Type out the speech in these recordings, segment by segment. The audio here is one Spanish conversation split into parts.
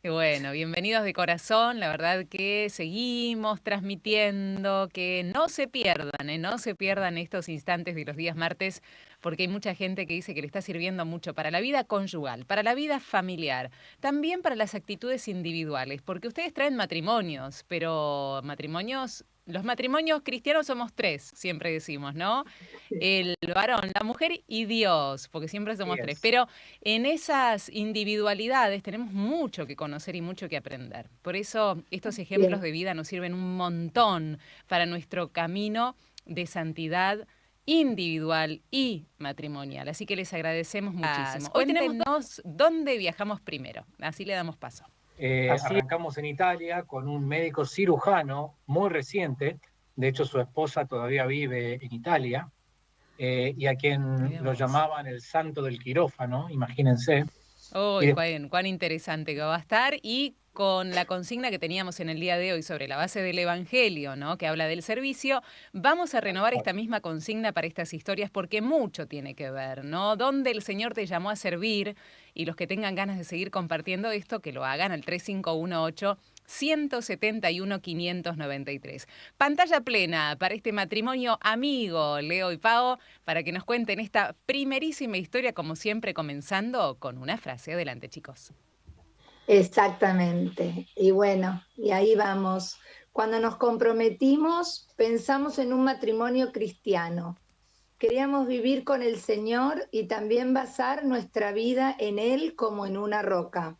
Qué bueno, bienvenidos de corazón. La verdad que seguimos transmitiendo, que no se pierdan, no se pierdan estos instantes de los días martes, porque hay mucha gente que dice que le está sirviendo mucho para la vida conyugal, para la vida familiar, también para las actitudes individuales, porque ustedes traen matrimonios, pero matrimonios, los matrimonios cristianos somos tres, siempre decimos, ¿no? El varón, la mujer y Dios, porque siempre Sí somos tres. es. Pero en esas individualidades tenemos mucho que conocer y mucho que aprender. Por eso estos ejemplos Bien. de vida nos sirven un montón para nuestro camino de santidad individual y matrimonial. Así que les agradecemos muchísimo. Hoy cuéntenos dónde viajamos primero. Así le damos paso. Así arrancamos en Italia con un médico cirujano muy reciente. De hecho, su esposa todavía vive en Italia, y a quien Mirá lo vos. llamaban el santo del quirófano, imagínense. Y Uy, cuán interesante que va a estar y con la consigna que teníamos en el día de hoy sobre la base del Evangelio, ¿no? Que habla del servicio, vamos a renovar esta misma consigna para estas historias porque mucho tiene que ver, ¿no? Donde el Señor te llamó a servir y los que tengan ganas de seguir compartiendo esto, que lo hagan al 3518 171 593. Pantalla plena para este matrimonio amigo, Leo y Pao, para que nos cuenten esta primerísima historia, como siempre, comenzando con una frase. Adelante, chicos. Exactamente. Y bueno, y ahí vamos. Cuando nos comprometimos, pensamos en un matrimonio cristiano. Queríamos vivir con el Señor y también basar nuestra vida en Él como en una roca.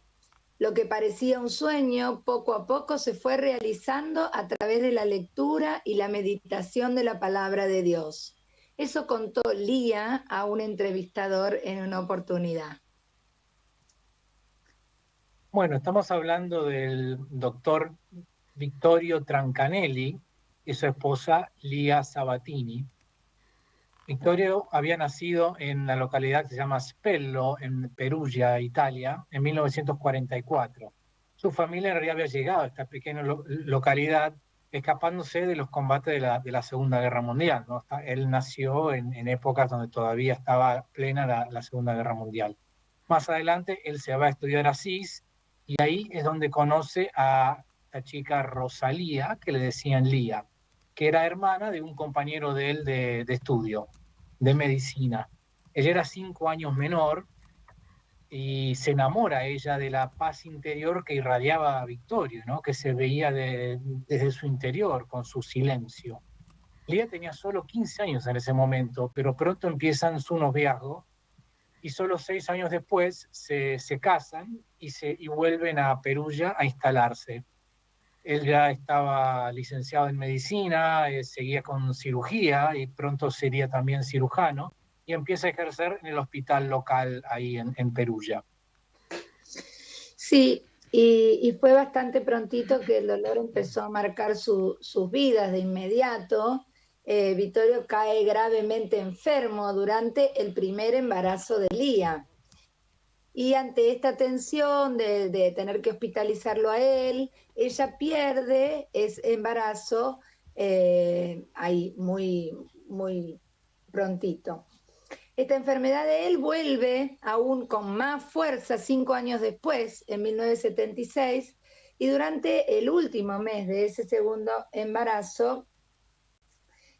Lo que parecía un sueño, poco a poco se fue realizando a través de la lectura y la meditación de la palabra de Dios. Eso contó Lía a un entrevistador en una oportunidad. bueno, estamos hablando del doctor Vittorio Trancanelli y su esposa Lia Sabatini. Vittorio había nacido en la localidad que se llama Spello, en Perugia, Italia, en 1944. Su familia en realidad había llegado a esta pequeña localidad escapándose de los combates de la Segunda Guerra Mundial, ¿no? Él nació en épocas donde todavía estaba plena la Segunda Guerra Mundial. Más adelante él se va a estudiar a Asís y ahí es donde conoce a la chica Rosalía, que le decían Lía, que era hermana de un compañero de él de estudio, de medicina. Ella era 5 años menor y se enamora ella de la paz interior que irradiaba Victorio, ¿no? Que se veía desde su interior, con su silencio. Lía tenía solo 15 años en ese momento, pero pronto empiezan su noviazgo y solo 6 años después se casan y vuelven a Perugia a instalarse. Él ya estaba licenciado en medicina, seguía con cirugía y pronto sería también cirujano y empieza a ejercer en el hospital local ahí en Perugia. Sí, y fue bastante prontito que el dolor empezó a marcar sus vidas de inmediato. Vittorio cae gravemente enfermo durante el primer embarazo de Lía. Y ante esta tensión de tener que hospitalizarlo a él, ella pierde ese embarazo ahí muy prontito. Esta enfermedad de él vuelve aún con más fuerza 5 años después, en 1976, y durante el último mes de ese segundo embarazo,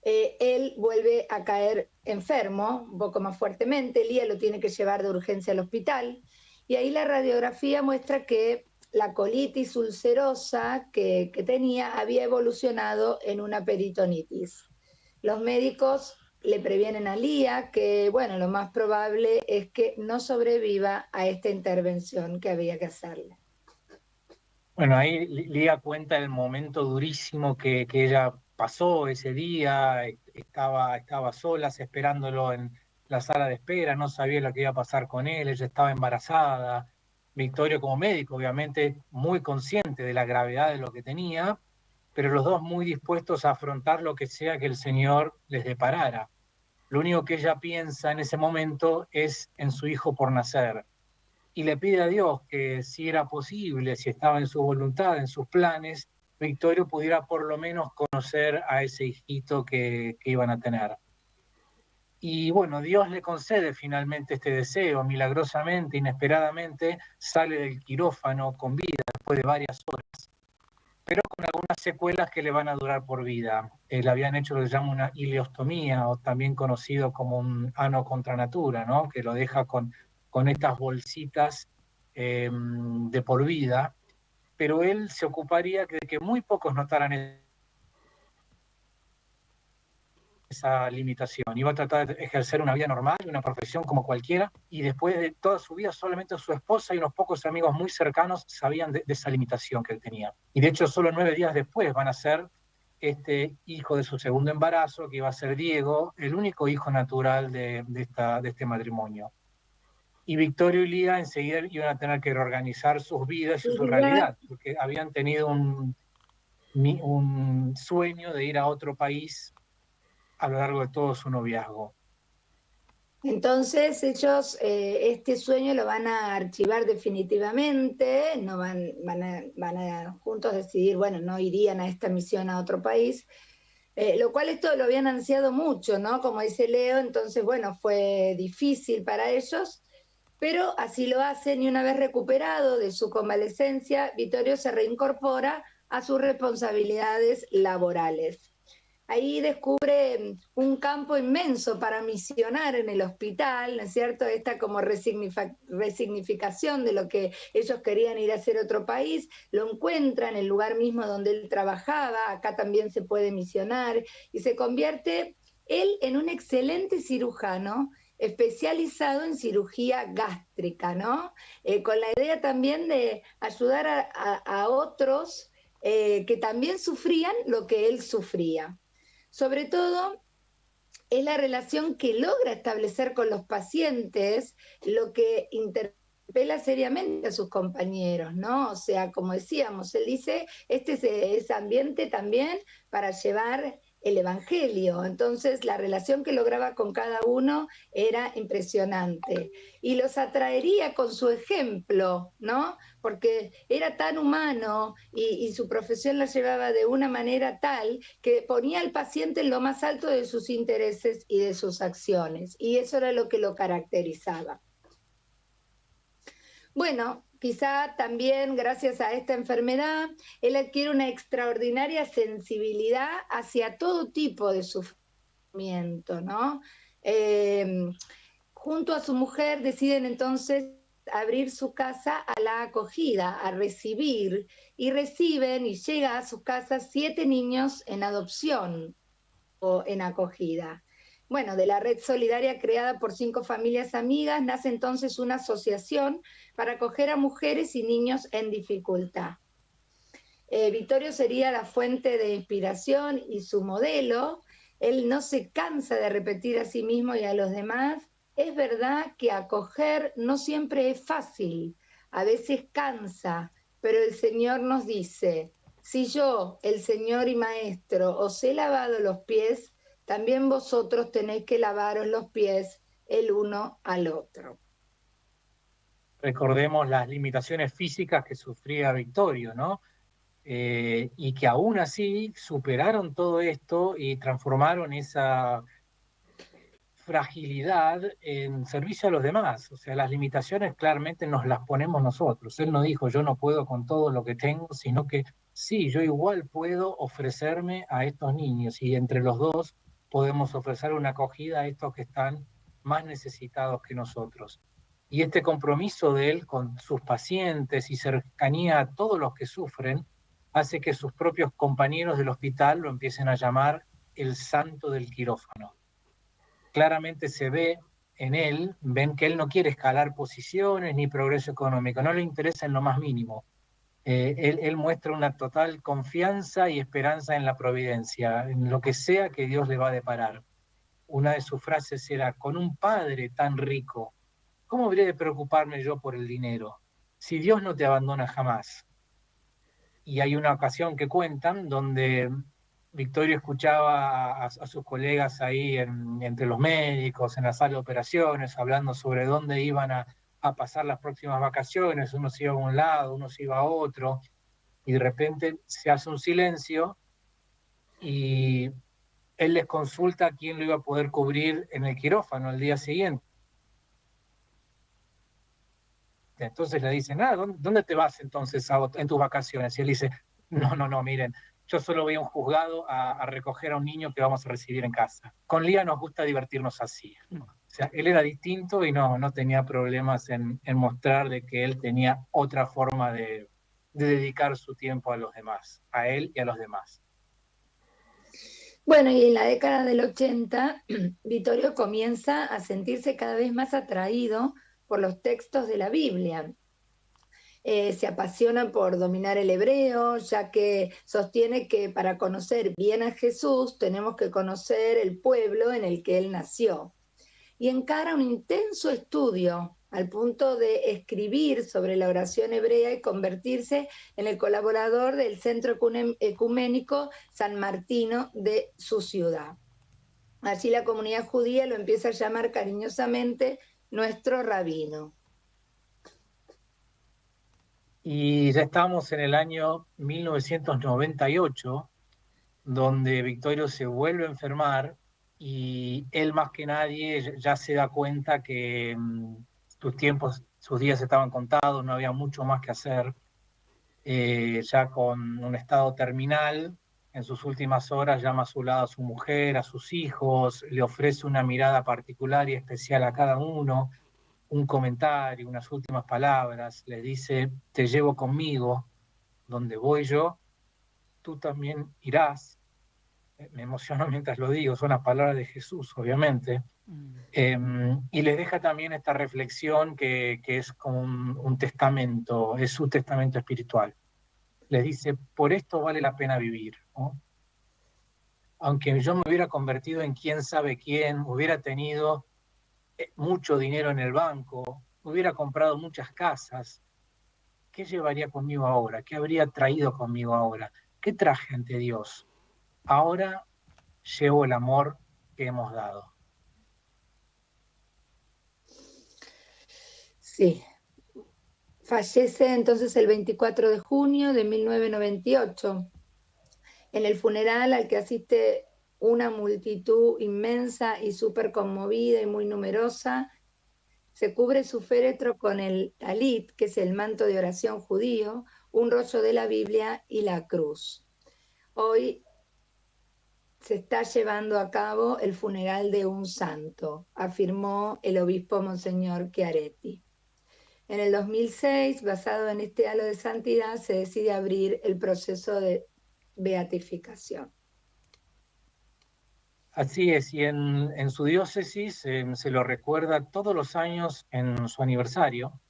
él vuelve a caer enfermo, un poco más fuertemente. Lía lo tiene que llevar de urgencia al hospital, y ahí la radiografía muestra que la colitis ulcerosa que tenía había evolucionado en una peritonitis. Los médicos le previenen a Lía que, bueno, lo más probable es que no sobreviva a esta intervención que había que hacerle. Bueno, ahí Lía cuenta el momento durísimo que ella pasó ese día, estaba sola, esperándolo en la sala de espera, no sabía lo que iba a pasar con él, ella estaba embarazada. Victorio como médico, obviamente, muy consciente de la gravedad de lo que tenía, pero los dos muy dispuestos a afrontar lo que sea que el Señor les deparara. Lo único que ella piensa en ese momento es en su hijo por nacer y le pide a Dios que si era posible, si estaba en su voluntad, en sus planes, Victorio pudiera por lo menos conocer a ese hijito que iban a tener. Y bueno, Dios le concede finalmente este deseo, milagrosamente, inesperadamente, sale del quirófano con vida después de varias horas, pero con algunas secuelas que le van a durar por vida. Le habían hecho lo que se llama una ileostomía, o también conocido como un ano contra natura, ¿no? Que lo deja con estas bolsitas de por vida, pero él se ocuparía de que muy pocos notaran esa limitación. Iba a tratar de ejercer una vida normal, una profesión como cualquiera, y después de toda su vida solamente su esposa y unos pocos amigos muy cercanos sabían de esa limitación que él tenía. Y de hecho solo 9 días después van a ser este hijo de su segundo embarazo, que iba a ser Diego, el único hijo natural de este matrimonio. Y Victorio y Lía enseguida iban a tener que reorganizar sus vidas y su realidad, porque habían tenido un sueño de ir a otro país a lo largo de todo su noviazgo. Entonces ellos este sueño lo van a archivar definitivamente, no van a juntos decidir, bueno, no irían a esta misión a otro país, lo cual esto lo habían ansiado mucho, ¿no? Como dice Leo, entonces, bueno, fue difícil para ellos, pero así lo hacen y una vez recuperado de su convalecencia, Vittorio se reincorpora a sus responsabilidades laborales. Ahí descubre un campo inmenso para misionar en el hospital, ¿no es cierto? Esta como resignificación de lo que ellos querían ir a hacer a otro país, lo encuentra en el lugar mismo donde él trabajaba, acá también se puede misionar, y se convierte él en un excelente cirujano, especializado en cirugía gástrica, ¿no? Con la idea también de ayudar a otros que también sufrían lo que él sufría. Sobre todo, es la relación que logra establecer con los pacientes, lo que interpela seriamente a sus compañeros, ¿no? O sea, como decíamos, él dice, este es ambiente también para llevar el Evangelio. Entonces, la relación que lograba con cada uno era impresionante. Y los atraería con su ejemplo, ¿no? Porque era tan humano y su profesión la llevaba de una manera tal que ponía al paciente en lo más alto de sus intereses y de sus acciones. Y eso era lo que lo caracterizaba. Bueno, quizá también gracias a esta enfermedad, él adquiere una extraordinaria sensibilidad hacia todo tipo de sufrimiento, ¿no? Junto a su mujer deciden entonces abrir su casa a la acogida, a recibir, y reciben y llega a sus casas 7 niños en adopción o en acogida. Bueno, de la red solidaria creada por 5 familias amigas nace entonces una asociación para acoger a mujeres y niños en dificultad. Vittorio sería la fuente de inspiración y su modelo. Él no se cansa de repetir a sí mismo y a los demás: es verdad que acoger no siempre es fácil, a veces cansa, pero el Señor nos dice: si yo, el Señor y Maestro, os he lavado los pies, también vosotros tenéis que lavaros los pies el uno al otro. Recordemos las limitaciones físicas que sufría Victorio, ¿no? Y que aún así superaron todo esto y transformaron esa fragilidad en servicio a los demás. O sea, las limitaciones claramente nos las ponemos nosotros. Él no dijo, yo no puedo con todo lo que tengo, sino que sí, yo igual puedo ofrecerme a estos niños, y entre los dos podemos ofrecer una acogida a estos que están más necesitados que nosotros. Y este compromiso de él con sus pacientes y cercanía a todos los que sufren hace que sus propios compañeros del hospital lo empiecen a llamar el santo del quirófano. Claramente se ve en él, ven que él no quiere escalar posiciones ni progreso económico, no le interesa en lo más mínimo. Él muestra una total confianza y esperanza en la providencia, en lo que sea que Dios le va a deparar. Una de sus frases era: con un padre tan rico, ¿cómo habría de preocuparme yo por el dinero? Si Dios no te abandona jamás. Y hay una ocasión que cuentan donde Victorio escuchaba a sus colegas ahí entre los médicos, en la sala de operaciones, hablando sobre dónde iban a pasar las próximas vacaciones. Uno se iba a un lado, uno se iba a otro, y de repente se hace un silencio y él les consulta quién lo iba a poder cubrir en el quirófano al día siguiente. Entonces le dicen, ¿dónde te vas entonces en tus vacaciones? Y él dice, no, miren, yo solo voy a un juzgado a recoger a un niño que vamos a recibir en casa. Con Lía nos gusta divertirnos así. O sea, él era distinto y no tenía problemas en mostrar de que él tenía otra forma de dedicar su tiempo a los demás, a él y a los demás. Bueno, y en la década del 80, Vittorio comienza a sentirse cada vez más atraído por los textos de la Biblia. Se apasiona por dominar el hebreo, ya que sostiene que para conocer bien a Jesús tenemos que conocer el pueblo en el que él nació. Y encara un intenso estudio al punto de escribir sobre la oración hebrea y convertirse en el colaborador del Centro Ecuménico San Martino de su ciudad. Allí la comunidad judía lo empieza a llamar cariñosamente nuestro rabino. Y ya estamos en el año 1998, donde Vittorio se vuelve a enfermar y él más que nadie ya se da cuenta que sus días estaban contados, no había mucho más que hacer. Ya con un estado terminal, en sus últimas horas llama a su lado a su mujer, a sus hijos, le ofrece una mirada particular y especial a cada uno, un comentario, unas últimas palabras, le dice, te llevo conmigo, donde voy yo, tú también irás. Me emociono mientras lo digo, son las palabras de Jesús, obviamente. Y les deja también esta reflexión que es como un testamento, es su testamento espiritual. Les dice, por esto vale la pena vivir, ¿no? Aunque yo me hubiera convertido en quién sabe quién, hubiera tenido mucho dinero en el banco, hubiera comprado muchas casas, ¿qué llevaría conmigo ahora? ¿Qué habría traído conmigo ahora? ¿Qué traje ante Dios? Ahora llevo el amor que hemos dado. Sí. Fallece entonces el 24 de junio de 1998. En el funeral al que asiste una multitud inmensa y súper conmovida y muy numerosa, se cubre su féretro con el talit, que es el manto de oración judío, un rollo de la Biblia y la cruz. Hoy se está llevando a cabo el funeral de un santo, afirmó el obispo Monseñor Chiaretti. En el 2006, basado en este halo de santidad, se decide abrir el proceso de beatificación. Así es, y en su diócesis se lo recuerda todos los años en su aniversario,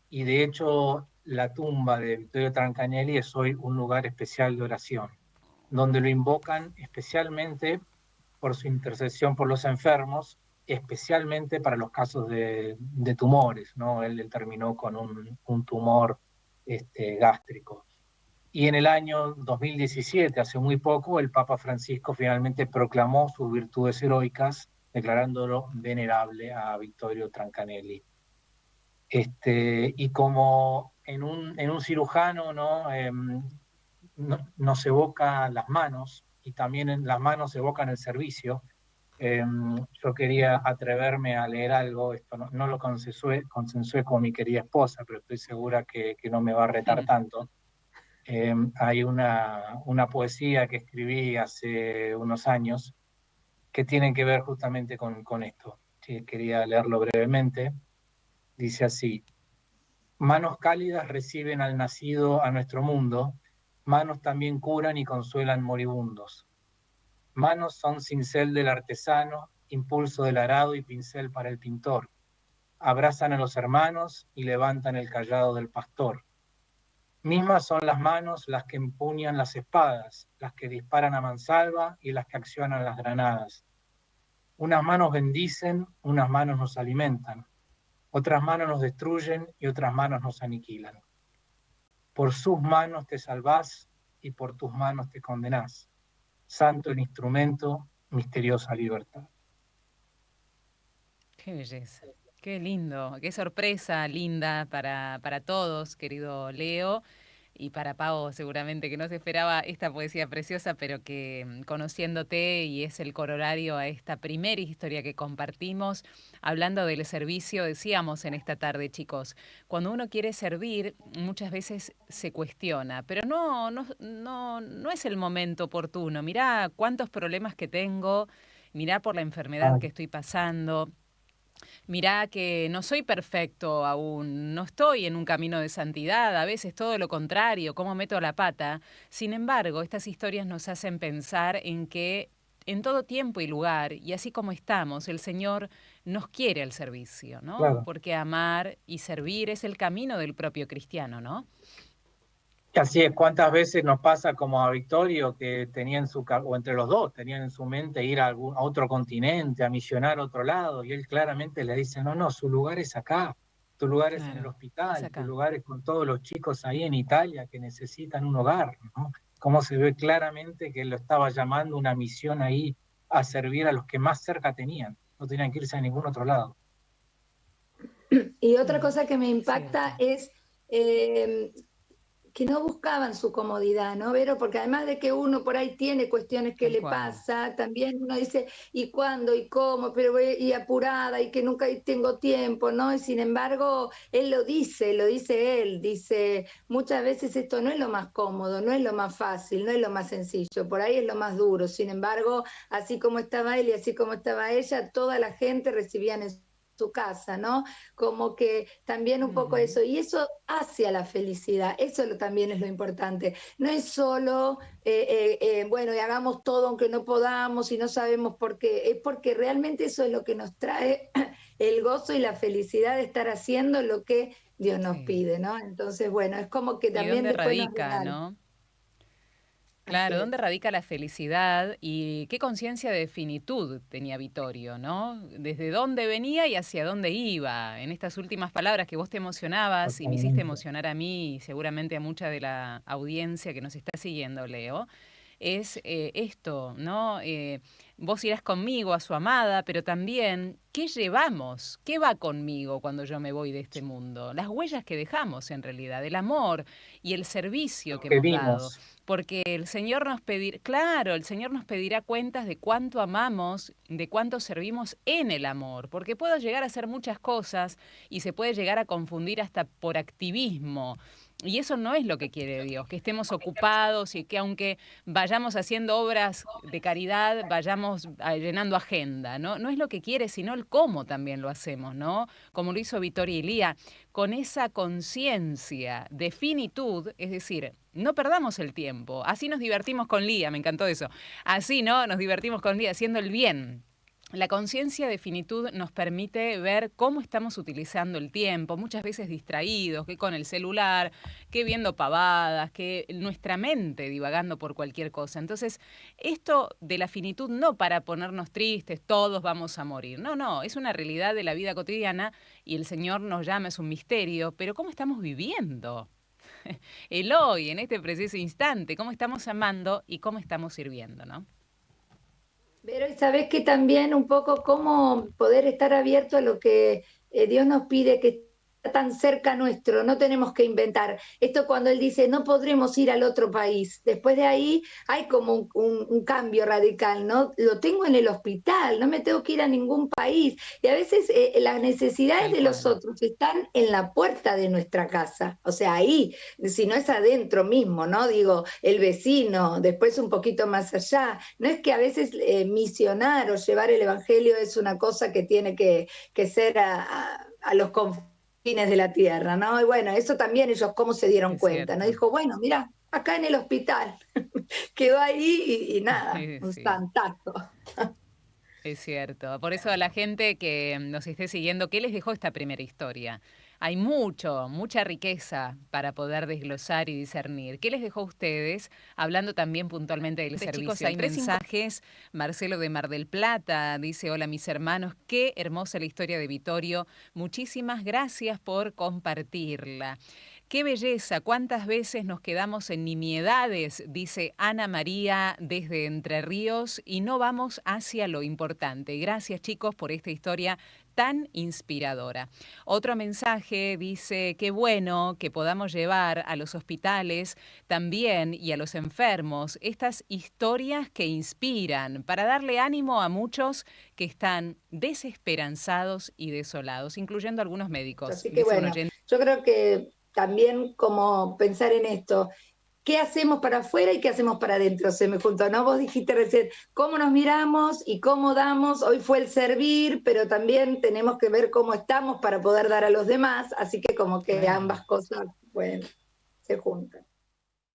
y de hecho la tumba de Vittorio Trancanelli es hoy un lugar especial de oración, donde lo invocan especialmente por su intercesión por los enfermos, especialmente para los casos de tumores, ¿no? Él terminó con un tumor gástrico. Y en el año 2017, hace muy poco, el Papa Francisco finalmente proclamó sus virtudes heroicas, declarándolo venerable a Vittorio Trancanelli. Y como en un cirujano, ¿no? Nos evoca las manos, y también en las manos evocan el servicio. Yo quería atreverme a leer algo, esto no lo consensué con mi querida esposa, pero estoy segura que no me va a retar tanto. Hay una poesía que escribí hace unos años que tiene que ver justamente con esto. Sí, quería leerlo brevemente. Dice así: manos cálidas reciben al nacido a nuestro mundo, manos también curan y consuelan moribundos. Manos son cincel del artesano, impulso del arado y pincel para el pintor. Abrazan a los hermanos y levantan el cayado del pastor. Mismas son las manos las que empuñan las espadas, las que disparan a mansalva y las que accionan las granadas. Unas manos bendicen, unas manos nos alimentan, otras manos nos destruyen y otras manos nos aniquilan. Por sus manos te salvás y por tus manos te condenás. Santo el instrumento, misteriosa libertad. Qué belleza, qué lindo, qué sorpresa linda para todos, querido Leo. y para Pau seguramente que no se esperaba esta poesía preciosa, pero que conociéndote y es el corolario a esta primera historia que compartimos, hablando del servicio, decíamos en esta tarde, chicos, cuando uno quiere servir muchas veces se cuestiona, pero no es el momento oportuno. Mirá cuántos problemas que tengo, mirá por la enfermedad que estoy pasando. Mirá que no soy perfecto aún, no estoy en un camino de santidad, a veces todo lo contrario, cómo meto la pata. Sin embargo, estas historias nos hacen pensar en que en todo tiempo y lugar, y así como estamos, el Señor nos quiere al servicio, ¿no? Claro. Porque amar y servir es el camino del propio cristiano, ¿no? Así es, cuántas veces nos pasa como a Victorio que tenía o entre los dos, tenían en su mente ir a otro continente, a misionar a otro lado, y él claramente le dice, no, no, su lugar es acá, tu lugar es en el Claro, es hospital, tu acá. lugar es con todos los chicos ahí en Italia que necesitan un hogar, ¿no? Cómo se ve claramente que él lo estaba llamando una misión ahí a servir a los que más cerca tenían, no tenían que irse a ningún otro lado. Y otra cosa que me impacta Cierto. es que no buscaban su comodidad, ¿no, Vero? Porque además de que uno por ahí tiene cuestiones que Tal le cual. pasa, también uno dice, ¿y cuándo? ¿Y cómo? Pero y apurada, y que nunca tengo tiempo, ¿no? Y sin embargo, él lo dice él, dice, muchas veces esto no es lo más cómodo, no es lo más fácil, no es lo más sencillo, por ahí es lo más duro. Sin embargo, así como estaba él y así como estaba ella, toda la gente recibían su casa, ¿no? Como que también un poco Ujú. eso, y eso hacia la felicidad, eso también es lo importante. No es solo, bueno, y hagamos todo aunque no podamos y no sabemos por qué, es porque realmente eso es lo que nos trae el gozo y la felicidad de estar haciendo lo que Dios nos Sí. pide, ¿no? Entonces, bueno, es como que ¿Y también dónde después nos radica, regala. no? Así Claro, es. ¿dónde radica la felicidad y qué conciencia de finitud tenía Vittorio, ¿no? Desde dónde venía y hacia dónde iba. En estas últimas palabras que vos te emocionabas y me hiciste Totalmente. emocionar a mí y seguramente a mucha de la audiencia que nos está siguiendo, Leo, es esto, ¿no? Vos irás conmigo a su amada, pero también, ¿qué llevamos? ¿Qué va conmigo cuando yo me voy de este mundo? Las huellas que dejamos en realidad, el amor y el servicio Lo que que hemos dado. vimos. Porque el Señor nos pedirá, claro, el Señor nos pedirá cuentas de cuánto amamos, de cuánto servimos en el amor, porque puedo llegar a hacer muchas cosas y se puede llegar a confundir hasta por activismo. Y eso no es lo que quiere Dios, que estemos ocupados y que aunque vayamos haciendo obras de caridad, vayamos llenando agenda, ¿no? No es lo que quiere, sino el cómo también lo hacemos, ¿no? Como lo hizo Vittorio Elía, con esa conciencia de finitud, es decir, no perdamos el tiempo. Así nos divertimos con Lía, me encantó eso. Así, ¿no? Nos divertimos con Lía haciendo el bien. La conciencia de finitud nos permite ver cómo estamos utilizando el tiempo, muchas veces distraídos, que con el celular, que viendo pavadas, que nuestra mente divagando por cualquier cosa. Entonces, esto de la finitud no para ponernos tristes, todos vamos a morir. No, no, es una realidad de la vida cotidiana y el Señor nos llama, es un misterio, pero ¿cómo estamos viviendo? El hoy, en este preciso instante, cómo estamos amando y cómo estamos sirviendo, ¿no? Pero y sabes que también un poco cómo poder estar abierto a lo que Dios nos pide, que está tan cerca nuestro, no tenemos que inventar. Esto cuando Él dice, no podremos ir al otro país, después de ahí hay como un cambio radical, ¿no? Lo tengo en el hospital, no me tengo que ir a ningún país. Y a veces las necesidades Tal de los cual. otros están en la puerta de nuestra casa, o sea, ahí, si no es adentro mismo, ¿no? Digo, el vecino, después un poquito más allá. No es que a veces misionar o llevar el evangelio es una cosa que tiene que ser a los confines de la tierra, ¿no? Y bueno, eso también ellos cómo se dieron Es cuenta, ¿no? cierto. Dijo, bueno, mira, acá en el hospital, quedó ahí y nada, un Sí. santazo. Es cierto. Por eso a la gente que nos esté siguiendo, ¿qué les dejó esta primera historia? Hay mucha riqueza para poder desglosar y discernir. ¿Qué les dejó a ustedes? Hablando también puntualmente del servicio. Chicos, hay mensajes. Marcelo de Mar del Plata dice, hola mis hermanos, qué hermosa la historia de Vittorio. Muchísimas gracias por compartirla. Qué belleza, cuántas veces nos quedamos en nimiedades, dice Ana María desde Entre Ríos, y no vamos hacia lo importante. Gracias, chicos, por esta historia tan inspiradora. Otro mensaje dice, qué bueno que podamos llevar a los hospitales también y a los enfermos estas historias que inspiran para darle ánimo a muchos que están desesperanzados y desolados, incluyendo algunos médicos. Así que bueno, yo creo que también como pensar en esto, ¿qué hacemos para afuera y qué hacemos para adentro? Se me juntó, ¿no? Vos dijiste recién, ¿cómo nos miramos y cómo damos? Hoy fue el servir, pero también tenemos que ver cómo estamos para poder dar a los demás, así que como que ambas cosas, bueno, se juntan.